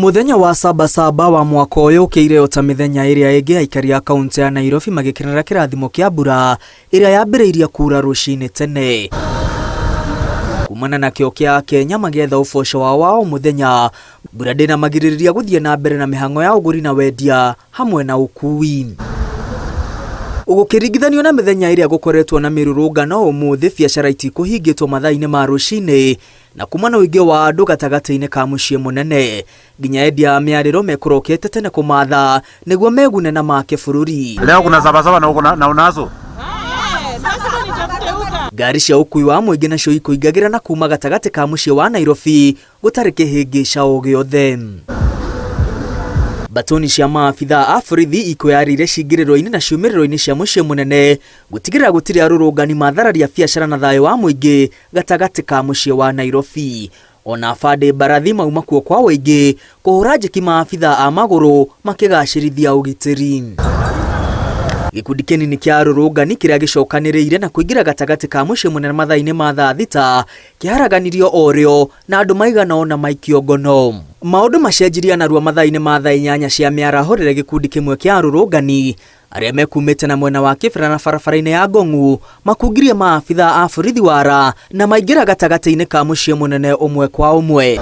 Muthenya wa Sabasaba wa mwaka uyu ukiire ota mithenya iria ingi aikari ya kaunti ya Nairobi magikenera kirathimo kia mbura iria yambiriirie kuura rucini tene. Kumana na kio kia Kenya magietha uboco wao muthenya, mbura ndina magiririria guthie na mbere na mihango ya uguri na wendia hamwe na ukui. Ugukiringithanio na mithenya iria gukoretwo na mirurungano umuthi biacara itikuhingitwo mathaa-ini ma rucini na kumana uingi wa andu gatagati-ini ka mucii munene nginya endia miariro mekurokete tene kumatha niguo megune na make bururi. Leo kuna Sabasaba na unazo ngari cia ukui wa muingi nacio ikuingagira na kuma gatagati ka mucii wa Nairobi gutari kihingica o giothe. Batoni cia maabitha a borithi ikweyarire cingiriro-ini na ciumiriro-ini cia mucii munene gutigirira gutiri arurungani mathararia biacara na thayo wa muingi gatagati ka mucii wa Nairobi. Ona bande mbarathi mauma kuo kwa weingi kuhura njeki maabitha a maguru makigacirithia ugitiri. Gikundi kinini kia arurungani kiria gicokaniriire na kuingira gatagati ka mucii munene mathaa-ini ma thaa thita kiharaganirio orio na andu maigana ona maikio ngono. Maundu macenjiria narua mathaa-ini ma thaa 8 cia miaraho rire gikundi kimwe kia arurungani aria mekumite na mwena wa Kibera na barabara-ini ya Ngong'u makungirie maabitha a borithi wara na maingira gatagati-ini ka mucii munene umwe kwa umwe.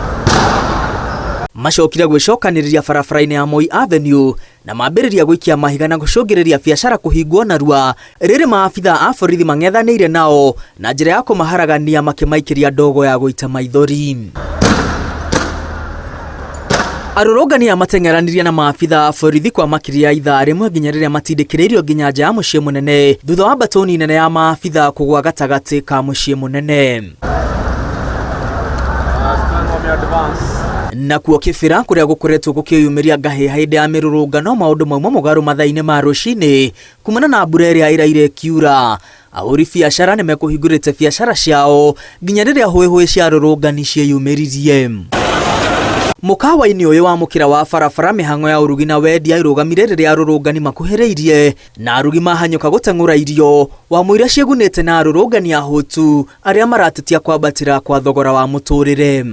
Macokire gwicokaniriria barabara-ini ya Moi Avenue na mambiriria gwikia mahiga na gucungiriria biacara kuhingwo narua riri maabitha a borithi mang'ethanire nao na njira ya kumaharagania makimaikiria ndogo ya guita maithori. Arurungani amateng'eranirie na maabitha a borithi kwa makiria ithaa rimwe nginya riria matindikiriirio nginya nja ya mucii munene thutha wa batoni nene ya maabitha kugwa gatagati ka mucii munene. Nakuo Kibera kuria gukoretwo gukiyumiria ngahi hindi ya mirurungano maundu mauma mugaru mathaa-ini ma rucini kumana na mbura iria iraire kiura. Ahuri biacara nimekuhingurite biacara ciao nginya riria hwehwe cia arurungani cieyumiririe. Mukawa-ini uyu wa mukira wa barabara mihango ya urugi na wendia irugamire riria arurungani makuhiriirie na arugi mahanyuka guteng'ura irio wa muira ciegunite na arurungani ahotu aria maratetia kwambatira kwa thogora wa muturire.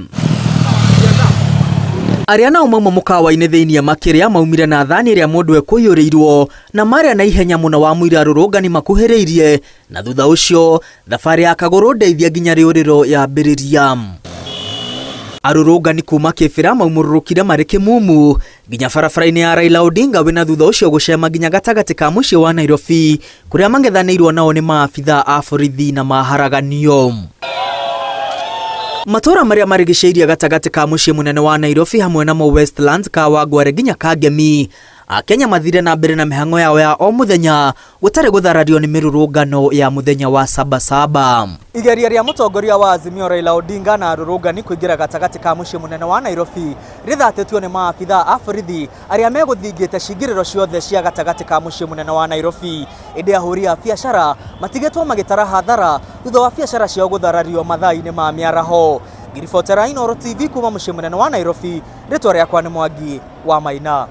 Aria nao mauma mukawa-ini thiini makiria maumire na thani iria mundu ekuyurirwo na maria na ihenya muno wa muira arurungani makuhiriirie na thutha ucio thabari ya kaguru ndeithia nginya riuriro yambiriria. Arurungani kuma Kibera maumururukire mari Kimumu nginya barabara-ini ya Raila Odinga wina thutha ucio gucema nginya gatagati ka mucii wa Nairobi kuria mang'ethanirwo nao ni maabitha a borithi na maharaganio. Matora maria marigiceirie gatagati ka mucii munene wa Nairobi hamwe na Westlands Kawangware nginya Kangemi Akenya mathire na mbere na mihango yao ya o muthenya gutari gutharario ni mirurungano ya muthenya wa Sabasaba. Igeria ria mutongoria wa Azimio Raila Odinga na arurungani kuingira gatagati ka mucii munene wa Nairobi rithatetwo ni maabitha a borithi aria meguthingite cingiriro ciothe cia gatagati ka mucii munene wa Nairobi. Indi ahuri a biacara matigetwo magitara hathara thutha wa biacara ciao gutharario mathaa-ini ma miaraho. Ngiribotera Inooro TV kuma mucii munene wa Nairobi, ritwa riakwa ni Mwangi wa Maina.